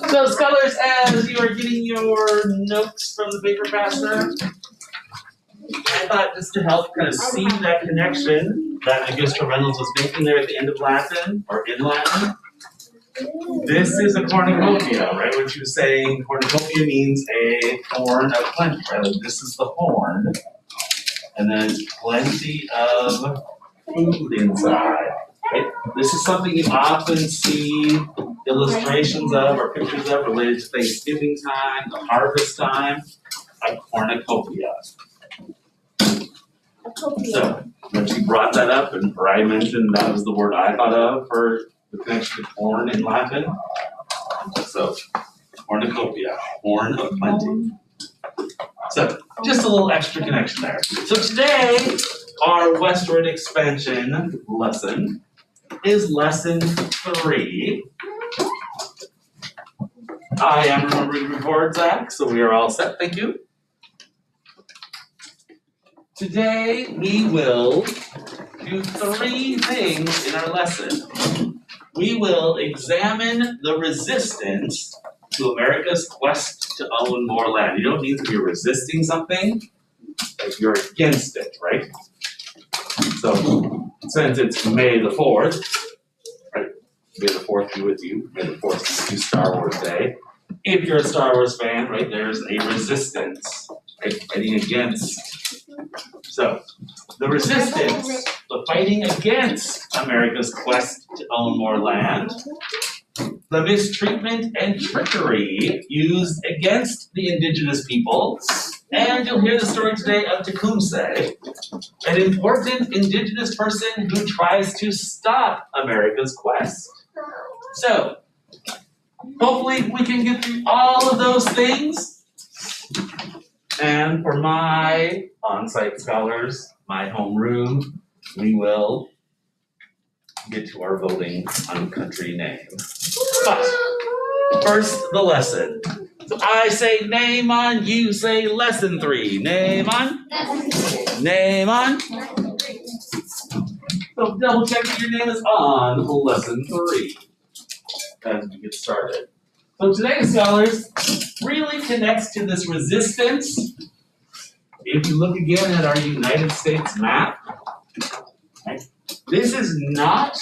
So, scholars, as you are getting your notes from the paper passer, I thought just to help kind of see that connection that Mr. Reynolds was making there at the end of Latin, or in Latin. This is a cornucopia, right? What she was saying, cornucopia means a horn of plenty, right? This is the horn, and then plenty of food inside. Right? This is something you often see illustrations of or pictures of related to Thanksgiving time, the harvest time, a cornucopia. So when she brought that up, and I mentioned that was the word I thought of for the connection to corn in Latin. So cornucopia, horn of plenty. So just a little extra connection there. So today, our Westward Expansion lesson is lesson 3. I am remembering the board, Zach, so we are all set. Thank you. Today, we will do 3 things in our lesson. We will examine the resistance to America's quest to own more land. You know what it means if you're resisting something? Like you're against it, right? So, since it's May the 4th, right? May the 4th be with you. May the 4th be Star Wars Day. If you're a Star Wars fan, right, there's a resistance, right, fighting against. So, the resistance, the fighting against America's quest to own more land, the mistreatment and trickery used against the indigenous people, and you'll hear the story today of Tecumseh, an important indigenous person who tries to stop America's quest. So, hopefully we can get through all of those things. And for my on-site scholars, my homeroom, we will get to our voting on country name. But first, the lesson. So I say name on, you say lesson 3. Name on. Name on. So double check that your name is on lesson 3 as we get started. So today's scholars really connects to this resistance. If you look again at our United States map, right, this is not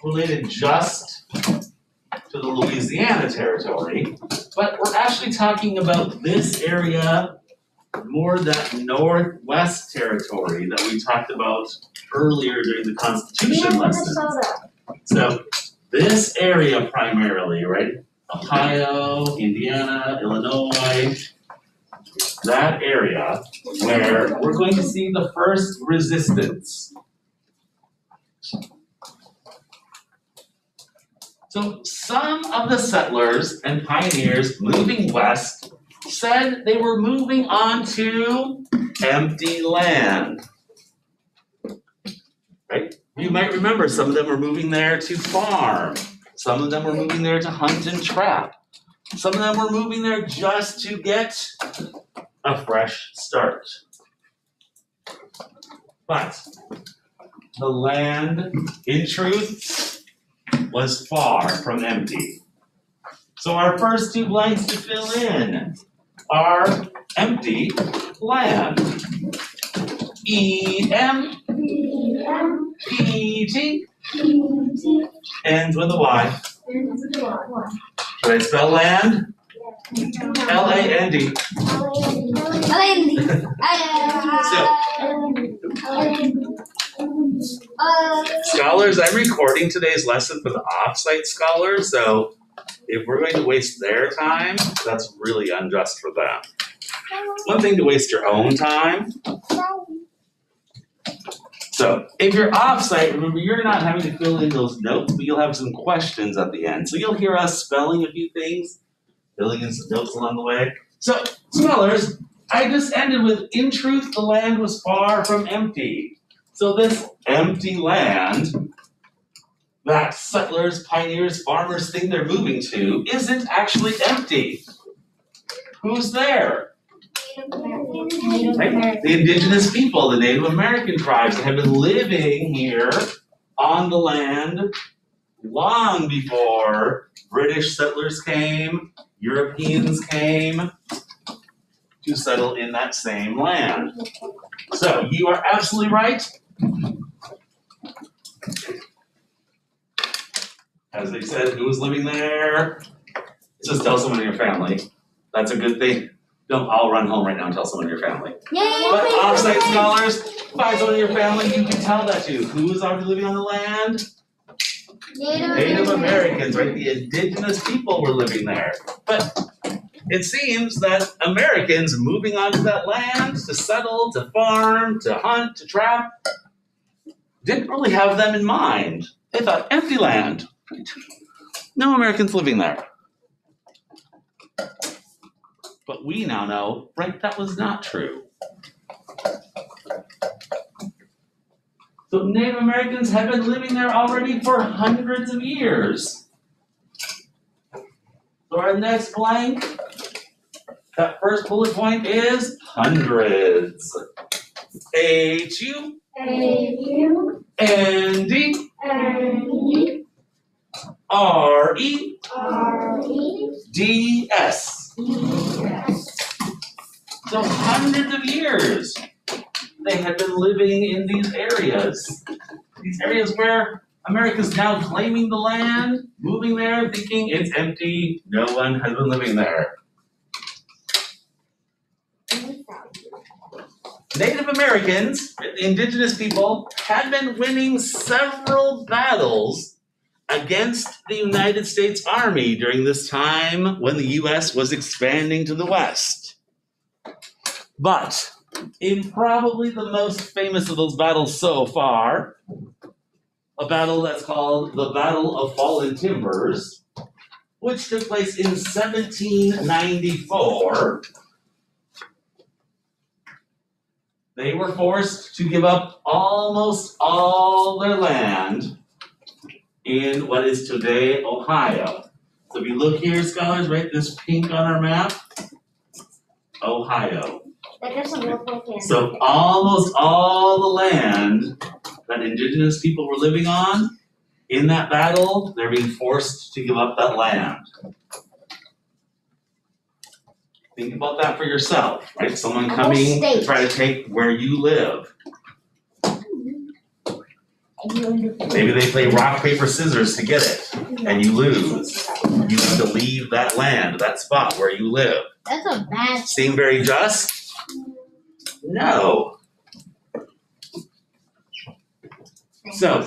related just to the Louisiana territory, but we're actually talking about this area, more that Northwest territory that we talked about earlier during the Constitution lesson. So this area primarily, right? Ohio, Indiana, Illinois, that area where we're going to see the first resistance. So some of the settlers and pioneers moving west said they were moving onto empty land. Right? You might remember some of them were moving there to farm. Some of them were moving there to hunt and trap. Some of them were moving there just to get a fresh start. But the land, in truth, was far from empty. So our first 2 blanks to fill in are empty land. E-M-P-T ends with a Y. Should I spell land? L-A-N-D. Scholars, I'm recording today's lesson for the off-site scholars, so if we're going to waste their time, that's really unjust for them. One thing to waste your own time. So if you're off-site, remember you're not having to fill in those notes, but you'll have some questions at the end. So you'll hear us spelling a few things, filling in some notes along the way. So scholars, I just ended with, in truth, the land was far from empty. So this empty land that settlers, pioneers, farmers think they're moving to isn't actually empty. Who's there? Right? The indigenous people, the Native American tribes that have been living here on the land long before British settlers came, Europeans came to settle in that same land. So you are absolutely right. As they said, who was living there? Just tell someone in your family. That's a good thing. Don't all run home right now and tell someone in your family. Yay! But offsite scholars, find someone in your family you can tell that to. Who is already living on the land? Native Americans, right? The indigenous people were living there. But it seems that Americans moving onto that land to settle, to farm, to hunt, to trap, didn't really have them in mind. They thought, empty land. No Americans living there. But we now know, right, that was not true. So Native Americans have been living there already for hundreds of years. So our next blank, that first bullet point is hundreds. H-U. A-U. N-D. N-D. R-E. R-E. D-S. D-S. So hundreds of years they had been living in these areas where America's now claiming the land, moving there, thinking it's empty, no one has been living there. Native Americans, the indigenous people, had been winning several battles against the United States Army during this time when the U.S. was expanding to the west. But in probably the most famous of those battles so far, a battle that's called the Battle of Fallen Timbers, which took place in 1794, they were forced to give up almost all their land in what is today Ohio. So if you look here, scholars, right, this pink on our map, Ohio. So almost all the land that indigenous people were living on, in that battle, they're being forced to give up that land. Think about that for yourself, right? Someone coming to try to take where you live. Maybe they play rock, paper, scissors to get it, and you lose. You have to leave that land, that spot where you live. That's a bad. Seem very just? No. So,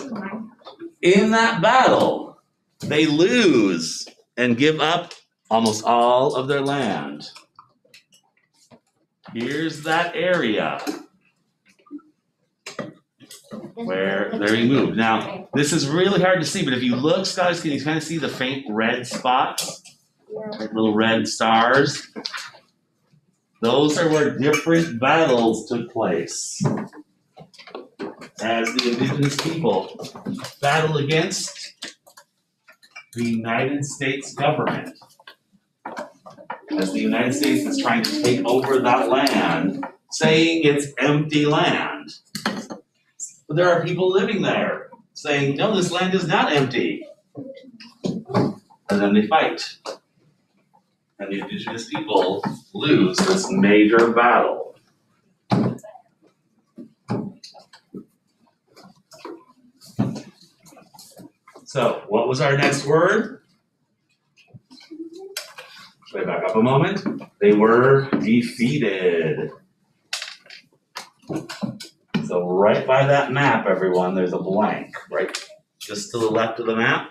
in that battle, they lose and give up almost all of their land. Here's that area where they're being moved. Now, this is really hard to see, but if you look, scholars, can you kind of see the faint red spots? Like little red stars? Those are where different battles took place as the indigenous people battled against the United States government. As the United States is trying to take over that land, saying it's empty land. But there are people living there saying, no, this land is not empty. And then they fight. And the indigenous people lose this major battle. So, what was our next word? Should I back up a moment? They were defeated. So right by that map, everyone, there's a blank, right? Just to the left of the map.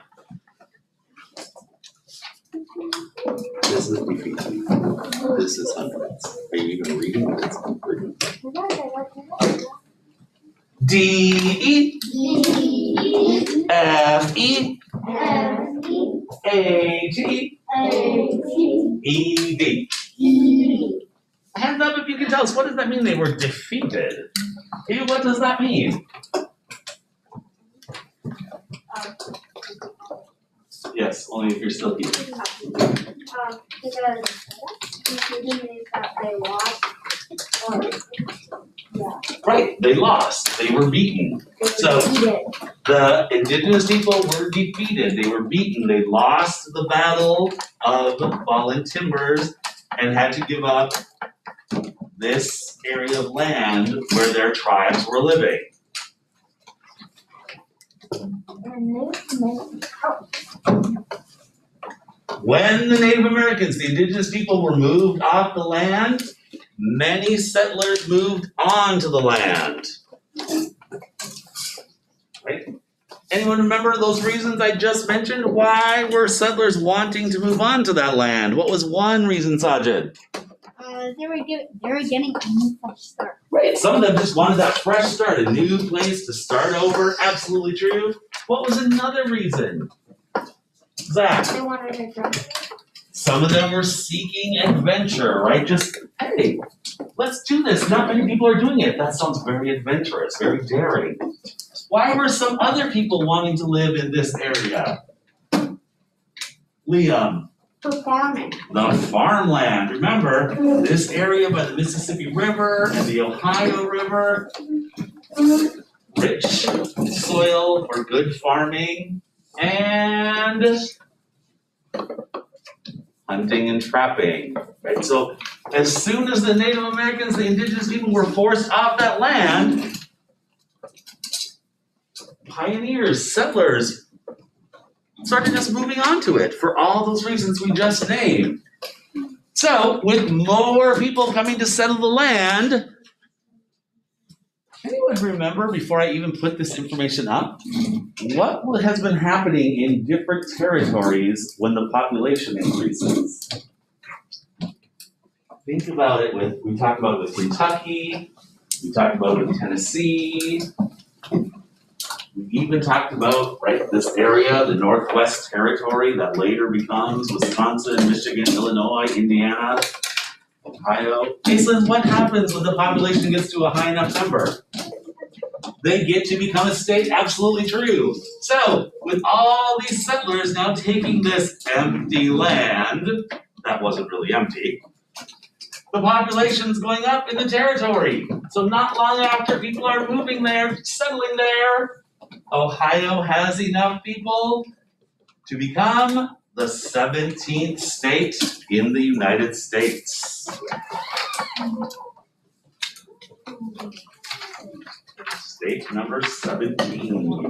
This is defeated. This is hundreds. Are you even reading what it's written? D-E. F-E. A-T. E-D. Hands up if you can tell us, what does that mean they were defeated? What does that mean? Yes, only if you're still here. Because they lost, or Right, they lost. They were beaten. So the indigenous people were defeated. They were beaten. They lost the battle of Fallen Timbers and had to give up this area of land where their tribes were living. When the Native Americans, the indigenous people, were moved off the land, many settlers moved onto the land. Right? Anyone remember those reasons I just mentioned? Why were settlers wanting to move on to that land? What was one reason, Sajid? They were getting a new fresh start. Right, some of them just wanted that fresh start, a new place to start over. Absolutely true. What was another reason? Zach? They wanted a job. Some of them were seeking adventure, right? Just, hey, let's do this. Not many people are doing it. That sounds very adventurous, very daring. Why were some other people wanting to live in this area? Liam? For farming. The farmland. Remember, this area by the Mississippi River and the Ohio River, rich soil for good farming and hunting and trapping. Right? So as soon as the Native Americans, the indigenous people, were forced off that land, pioneers, settlers, started just moving on to it for all those reasons we just named. So, with more people coming to settle the land, anyone remember, before I even put this information up, what has been happening in different territories when the population increases? Think about it we talked about it with Kentucky, we talked about it with Tennessee, we even talked about, right, this area, the Northwest Territory that later becomes Wisconsin, Michigan, Illinois, Indiana, Ohio. Jason, what happens when the population gets to a high enough number? They get to become a state? Absolutely true. So, with all these settlers now taking this empty land, that wasn't really empty, the population's going up in the territory. So not long after people are moving there, settling there, Ohio has enough people to become the 17th state in the United States. State number 17.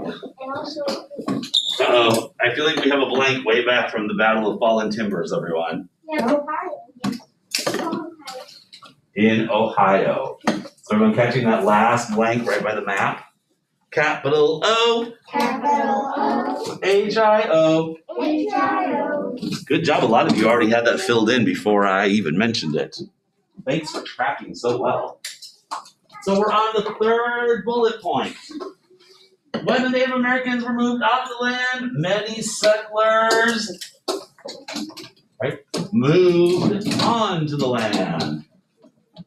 Uh-oh, I feel like we have a blank way back from the Battle of Fallen Timbers, everyone. Yeah, In Ohio. So everyone catching that last blank right by the map? Capital O. Capital O. H-I-O. H-I-O. Good job. A lot of you already had that filled in before I even mentioned it. Thanks for tracking so well. So we're on the third bullet point. When the Native Americans were moved off the land, many settlers, right, moved on to the land.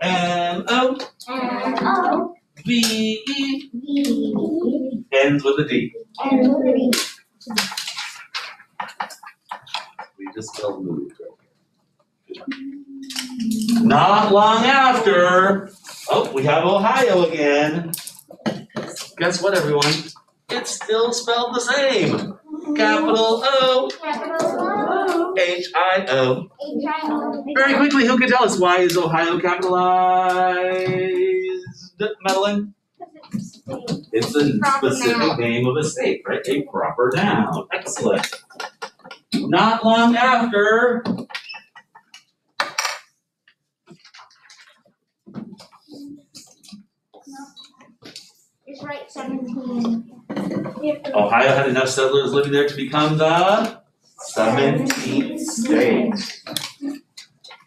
M-O. M-O. V-E. V. Ends with a D. Ends with a D. We just spelled moved. Not long after, we have Ohio again. Guess what, everyone? It's still spelled the same. Capital O. Capital O. H-I-O. H-I-O. Very quickly, who can tell us why is Ohio capitalized, Madeline? It's a specific name of a state, right? A proper noun. Excellent. Not long after, It's right, 17. Ohio had enough settlers living there to become the 17th state.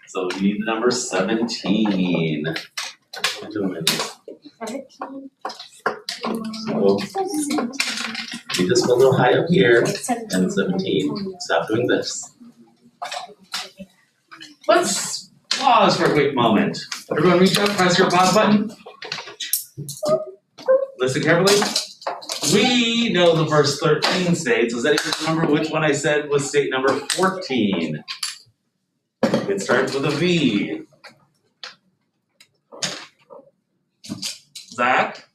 So we need the number 17. What are we doing? 17. So we just spelled Ohio here and 17. Stop doing this. Let's pause for a quick moment. Everyone reach up, press your pause button. Listen carefully. We know the first 13 states. Does anyone remember which one I said was state number 14? It starts with a V. Zach?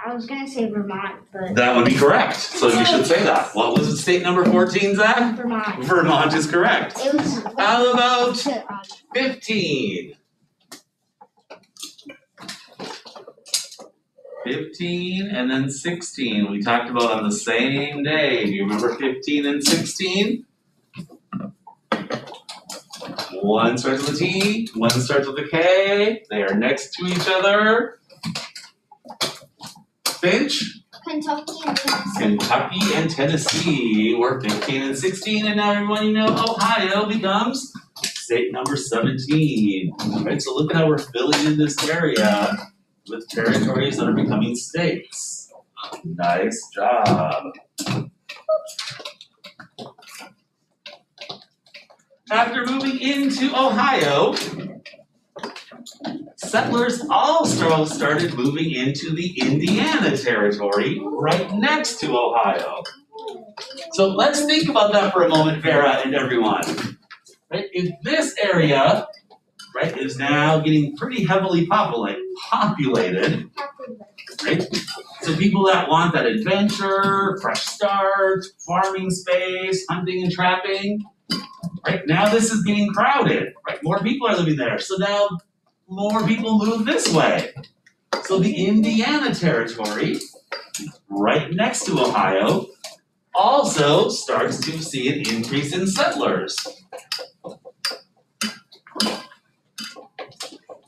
I was gonna say Vermont, but That would be correct. So you should say that. What was it, state number 14, Zach? Vermont. Vermont is correct. It was. How about 15? 15 and then 16. We talked about on the same day. Do you remember 15 and 16? One starts with a T, one starts with a K. They are next to each other. Finch? Kentucky and Tennessee. Kentucky and Tennessee were 15 and 16, and now everyone you know, Ohio becomes state number 17. All right, so look at how we're filling in this area with territories that are becoming states. Nice job. After moving into Ohio, settlers also started moving into the Indiana Territory right next to Ohio. So let's think about that for a moment, Vera and everyone. Right? If this area, right, is now getting pretty heavily populated, right? So people that want that adventure, fresh start, farming space, hunting and trapping, right? Now this is getting crowded, right? More people are living there. So now more people move this way. So the Indiana Territory, right next to Ohio, also starts to see an increase in settlers.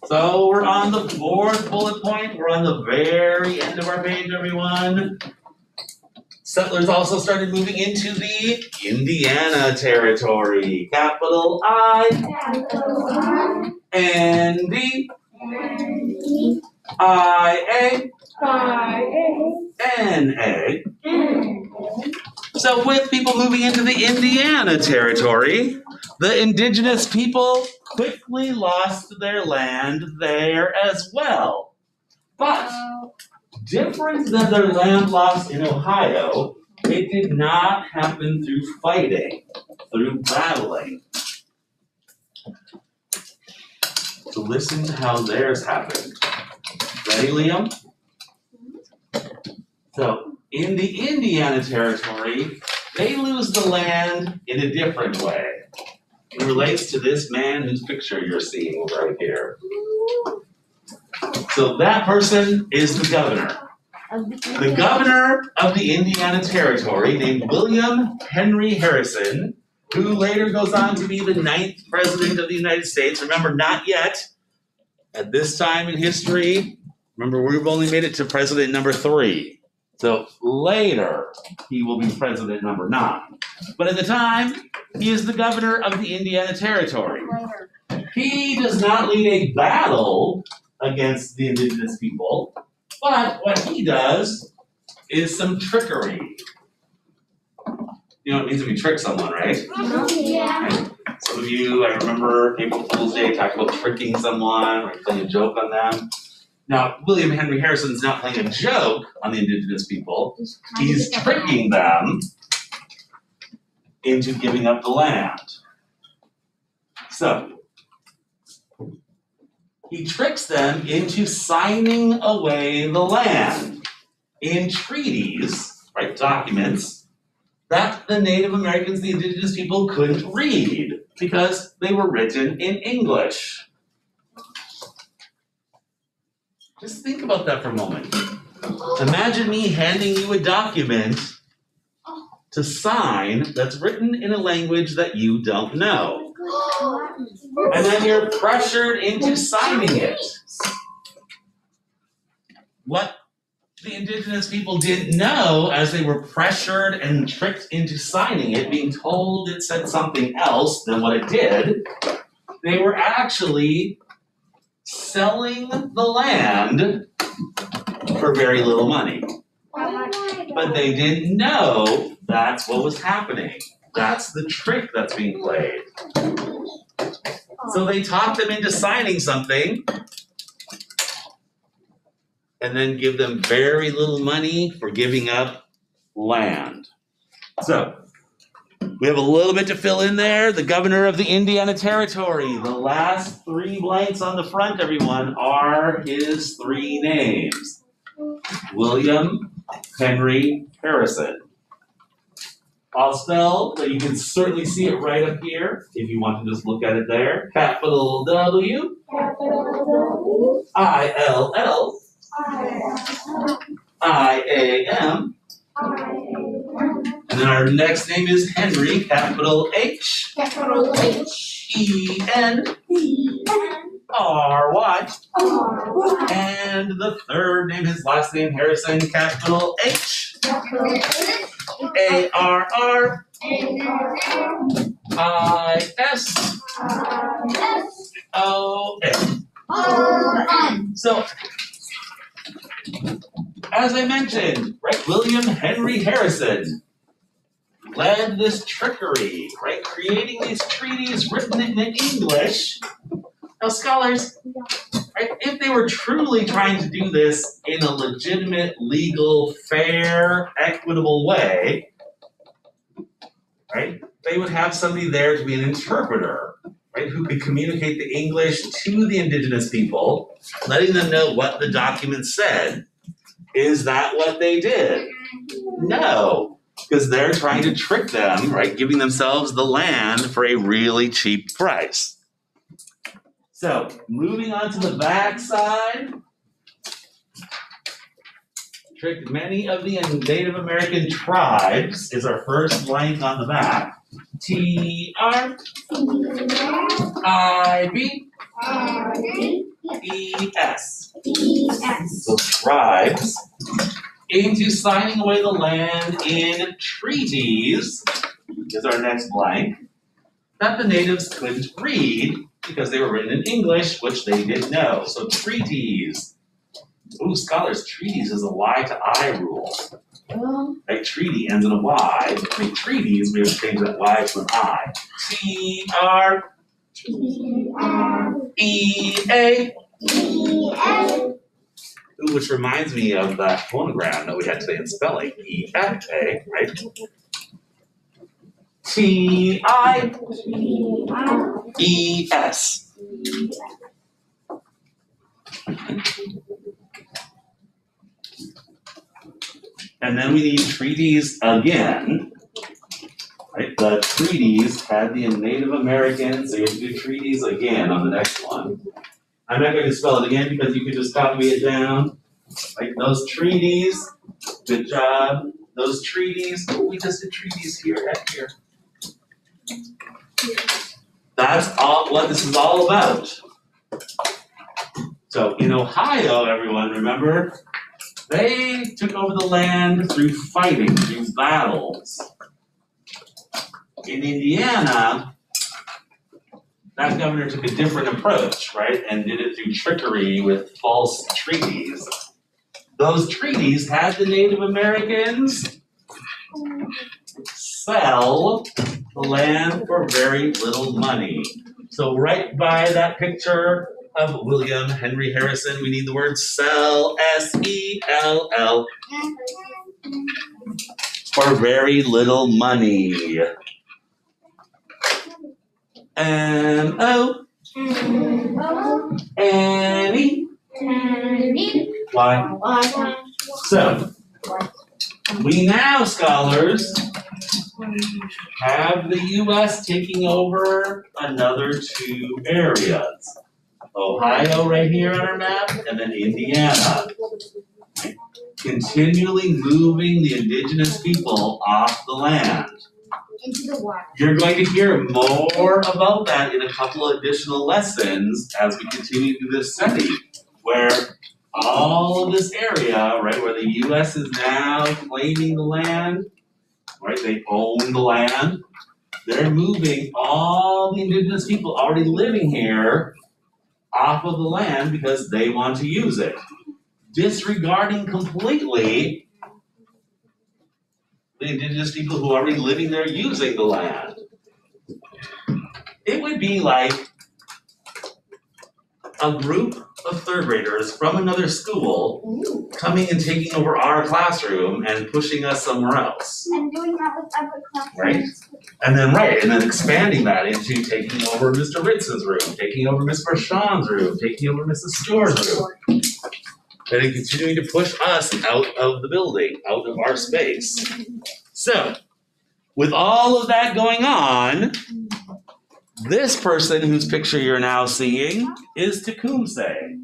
So we're on the fourth bullet point. We're on the very end of our page, everyone. Settlers also started moving into the Indiana Territory. Capital I, N-D, I-A, N-A. So with people moving into the Indiana Territory, the indigenous people quickly lost their land there as well. But different than their land loss in Ohio, it did not happen through fighting, through battling. So listen to how theirs happened. Ready, Liam? So in the Indiana Territory, they lose the land in a different way. It relates to this man whose picture you're seeing right here. So that person is the governor. The governor of the Indiana Territory, named William Henry Harrison, who later goes on to be the 9th president of the United States. Remember, not yet. At this time in history, remember, we've only made it to president number 3. So later, he will be president number 9. But at the time, he is the governor of the Indiana Territory. He does not lead a battle against the indigenous people, but what he does is some trickery. You know what it means if you trick someone, right? Yeah. Some of you, I remember April Fool's Day, talked about tricking someone or playing a joke on them. Now, William Henry Harrison's not playing a joke on the indigenous people. He's tricking them into giving up the land. So, he tricks them into signing away the land in treaties, right, documents, that the Native Americans, the indigenous people, couldn't read because they were written in English. Just think about that for a moment. Imagine me handing you a document to sign that's written in a language that you don't know. And then you're pressured into signing it. What the indigenous people didn't know, as they were pressured and tricked into signing it, being told it said something else than what it did, they were actually selling the land for very little money. But they didn't know that's what was happening. That's the trick that's being played. So they talked them into signing something and then give them very little money for giving up land. So we have a little bit to fill in there. The governor of the Indiana Territory. The last 3 blanks on the front, everyone, are his 3 names. William Henry Harrison. I'll spell, but you can certainly see it right up here if you want to just look at it there. Capital W. I-L-L. I-A-M. And then our next name is Henry, capital H. E-N-R-Y. And the third name, his last name, Harrison, capital H. A-R-R-I-S-O-N. So, as I mentioned, right, William Henry Harrison led this trickery, right, creating these treaties written in English. Now, scholars, right, if they were truly trying to do this in a legitimate, legal, fair, equitable way, right, they would have somebody there to be an interpreter, right, who could communicate the English to the indigenous people, letting them know what the document said. Is that what they did? No, because they're trying to trick them, right, giving themselves the land for a really cheap price. So, moving on to the back side, tricked many of the Native American tribes is our first blank on the back. T-R-I-B-E-S. So tribes into signing away the land in treaties is our next blank that the natives couldn't read because they were written in English, which they didn't know. So treaties. Ooh, scholars, treaties is a Y to I rule. Like treaty ends in a Y. I mean, treaties, we would change that Y to an I. T-R-E-A. Ooh, which reminds me of that phonogram that we had today in spelling. E-F-A, right? T-I-E-S. And then we need treaties again. Right? The treaties had the Native Americans, so you have to do treaties again on the next one. I'm not going to spell it again because you can just copy it down. Like those treaties, good job. Those treaties, oh, we just did treaties here and here. That's all what this is all about. So in Ohio, everyone, remember, they took over the land through fighting, through battles. In Indiana, that governor took a different approach, right, and did it through trickery with false treaties. Those treaties had the Native Americans sell the land for very little money. So right by that picture of William Henry Harrison, we need the word sell, S-E-L-L, for very little money. M-O-N-E. Why? So, we now, scholars, have the U.S. taking over another two areas. Ohio right here on our map, and then Indiana. Continually moving the indigenous people off the land. Into the water. You're going to hear more about that in a couple of additional lessons as we continue through this study, where all of this area, right, where the U.S. is now claiming the land, right, they own the land, they're moving all the indigenous people already living here off of the land because they want to use it, disregarding completely the indigenous people who are already living there using the land. It would be like a group of third graders from another school coming and taking over our classroom and pushing us somewhere else. And doing that with other classrooms. Right? And then expanding that into taking over Mr. Ritz's room, taking over Miss Vershawn's room, taking over Mrs. Stewart's room. that are continuing to push us out of the building, out of our space. So, with all of that going on, this person whose picture you're now seeing is Tecumseh.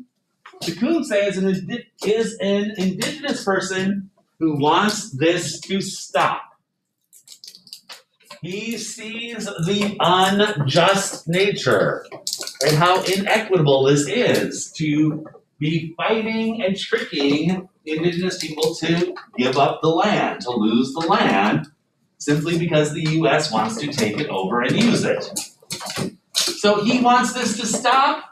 Tecumseh is an indigenous person who wants this to stop. He sees the unjust nature and how inequitable this is to be fighting and tricking indigenous people to give up the land, to lose the land, simply because the U.S. wants to take it over and use it. So he wants this to stop.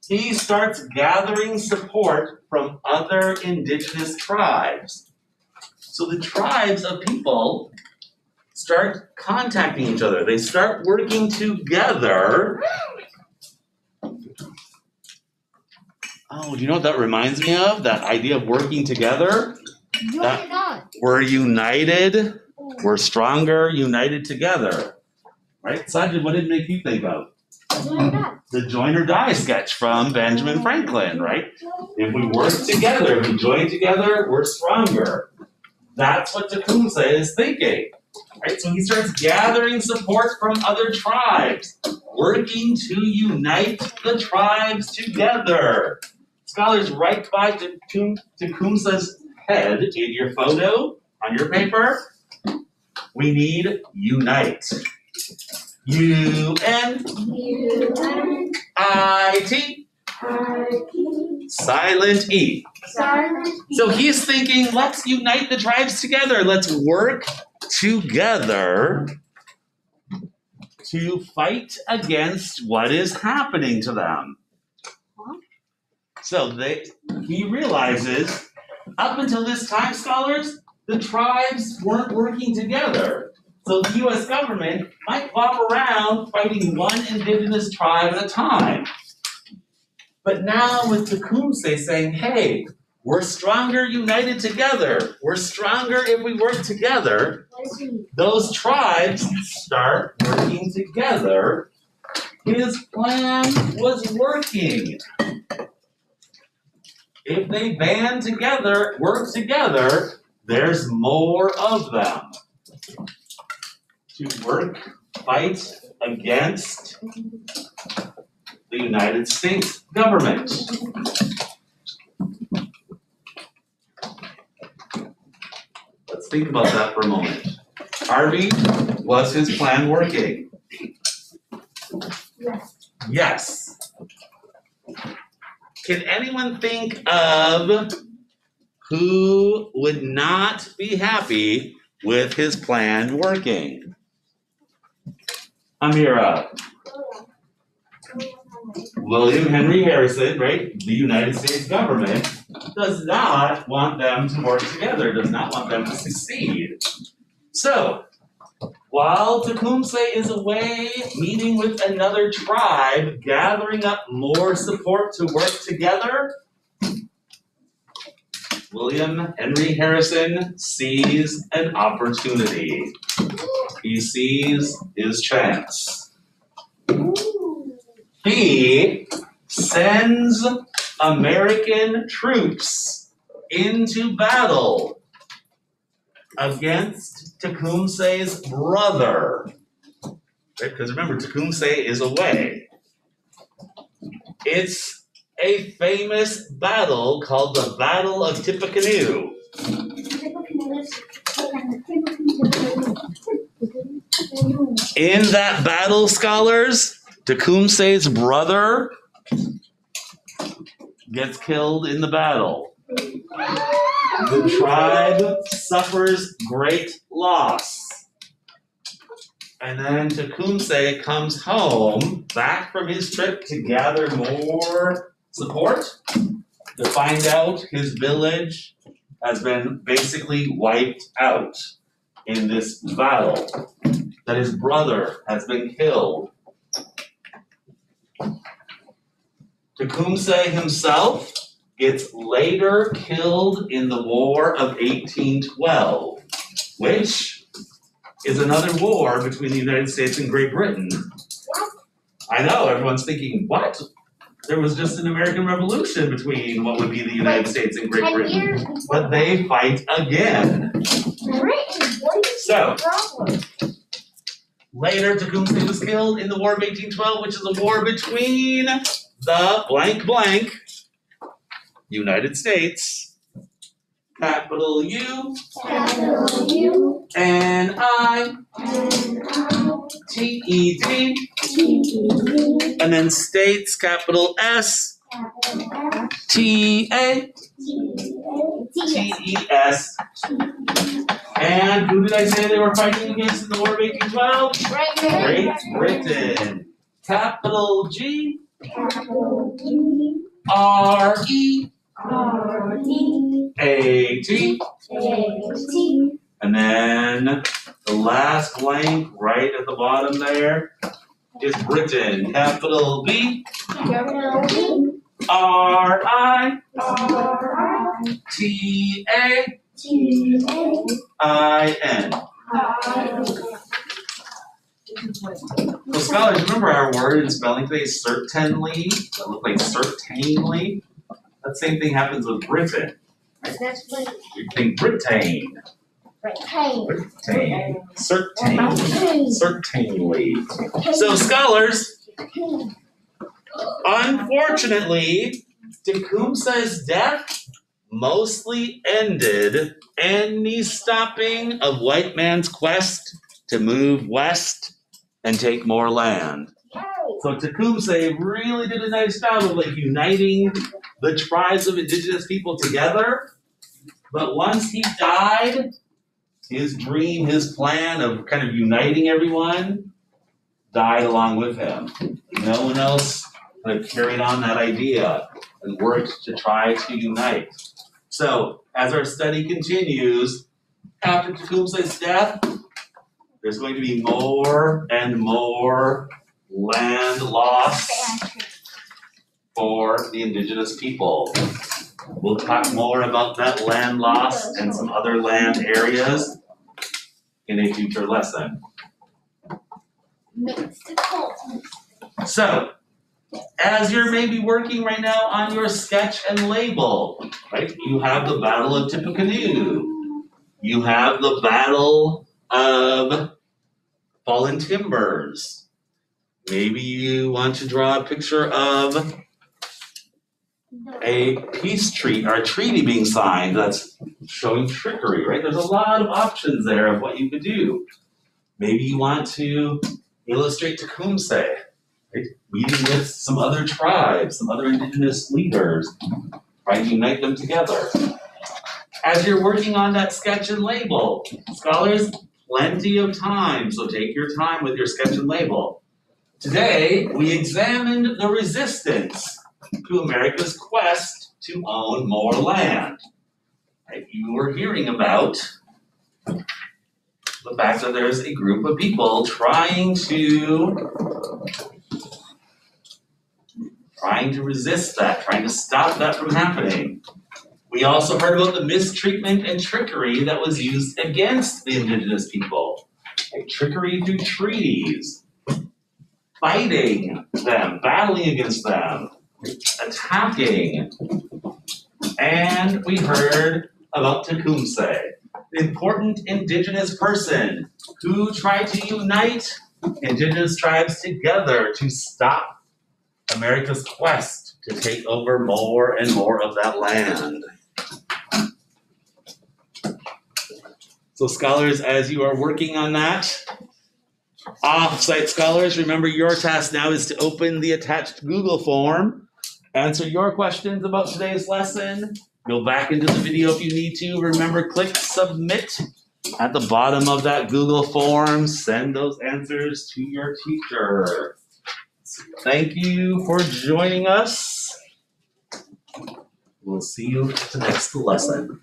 He starts gathering support from other indigenous tribes. So the tribes of people start contacting each other. They start working together. Oh, do you know what that reminds me of? That idea of working together? We're united, we're stronger, united together. Right? Sajid, what did it make you think of? The join or die sketch from Benjamin Franklin, right? If we work together, if we join together, we're stronger. That's what Tecumseh is thinking. Right? So he starts gathering support from other tribes, working to unite the tribes together. Scholars, right by Tecumseh's head in your photo, on your paper, we need unite. U-N-I-T. Silent E. So he's thinking, let's unite the tribes together. Let's work together to fight against what is happening to them. So he realizes, up until this time, scholars, the tribes weren't working together. So the U.S. government might walk around fighting one indigenous tribe at a time. But now with Tecumseh saying, hey, we're stronger united together. We're stronger if we work together. Those tribes start working together. His plan was working. If they band together, work together, there's more of them. To work, fight against the United States government. Let's think about that for a moment. Harvey, was his plan working? Yes. Can anyone think of who would not be happy with his plan working? Amira. William Henry Harrison, right? The United States government does not want them to work together, does not want them to succeed. So, while Tecumseh is away meeting with another tribe, gathering up more support to work together, William Henry Harrison sees an opportunity. He sees his chance. He sends American troops into battle against Tecumseh's brother. Right? Because remember, Tecumseh is away. It's a famous battle called the Battle of Tippecanoe. In that battle, scholars, Tecumseh's brother gets killed in the battle. The tribe suffers great loss. And then Tecumseh comes home, back from his trip to gather more support, to find out his village has been basically wiped out in this battle, that his brother has been killed. Tecumseh himself gets later killed in the War of 1812, which is another war between the United States and Great Britain. I know, everyone's thinking, what? There was just an American Revolution between what would be the United States and Great 10 Britain. years. But they fight again. Britain, what is So, the problem? later, Tecumseh was killed in the War of 1812, which is a war between the blank blank United States, capital U, Capital U, N I N T E D, I, and then states, capital S capital S, T A T E S. And who did I say they were fighting against in the War of 1812? Great Britain. Capital G Capital G, R E R, E, A T. A, T, And then the last blank right at the bottom there is Britain. Capital B capital B, R I R, I, T A T, A, I N. I, So scholars, remember our word in spelling today, certainly, that looked like certainly. That same thing happens with Britain. That's what You think Britain. retain. Britain. Certainly. So scholars, unfortunately, Tecumseh's death mostly ended any stopping of white man's quest to move west and take more land. So Tecumseh really did a nice job of like uniting the tribes of indigenous people together. But once he died, his dream, his plan of kind of uniting everyone died along with him. No one else kind of carried on that idea and worked to try to unite. So as our study continues, after Tecumseh's death, there's going to be more and more land loss for the indigenous people. We'll talk more about that land loss and some other land areas in a future lesson. So, as you're maybe working right now on your sketch and label, right? You have the Battle of Tippecanoe. You have the Battle of Fallen Timbers. Maybe you want to draw a picture of a peace treaty or a treaty being signed that's showing trickery, right? There's a lot of options there of what you could do. Maybe you want to illustrate Tecumseh, right? Meeting with some other tribes, some other indigenous leaders, trying to unite them together. As you're working on that sketch and label, scholars, plenty of time, so take your time with your sketch and label. Today, we examined the resistance to America's quest to own more land. Right? You were hearing about the fact that there's a group of people trying to resist that, trying to stop that from happening. We also heard about the mistreatment and trickery that was used against the indigenous people. Right? Trickery through treaties, fighting them, battling against them, attacking. And we heard about Tecumseh, an important indigenous person who tried to unite indigenous tribes together to stop America's quest to take over more and more of that land. So scholars, as you are working on that, off-site scholars, remember your task now is to open the attached Google form, answer your questions about today's lesson, go back into the video if you need to. Remember, click submit at the bottom of that Google form. Send those answers to your teacher. Thank you for joining us. We'll see you at the next lesson.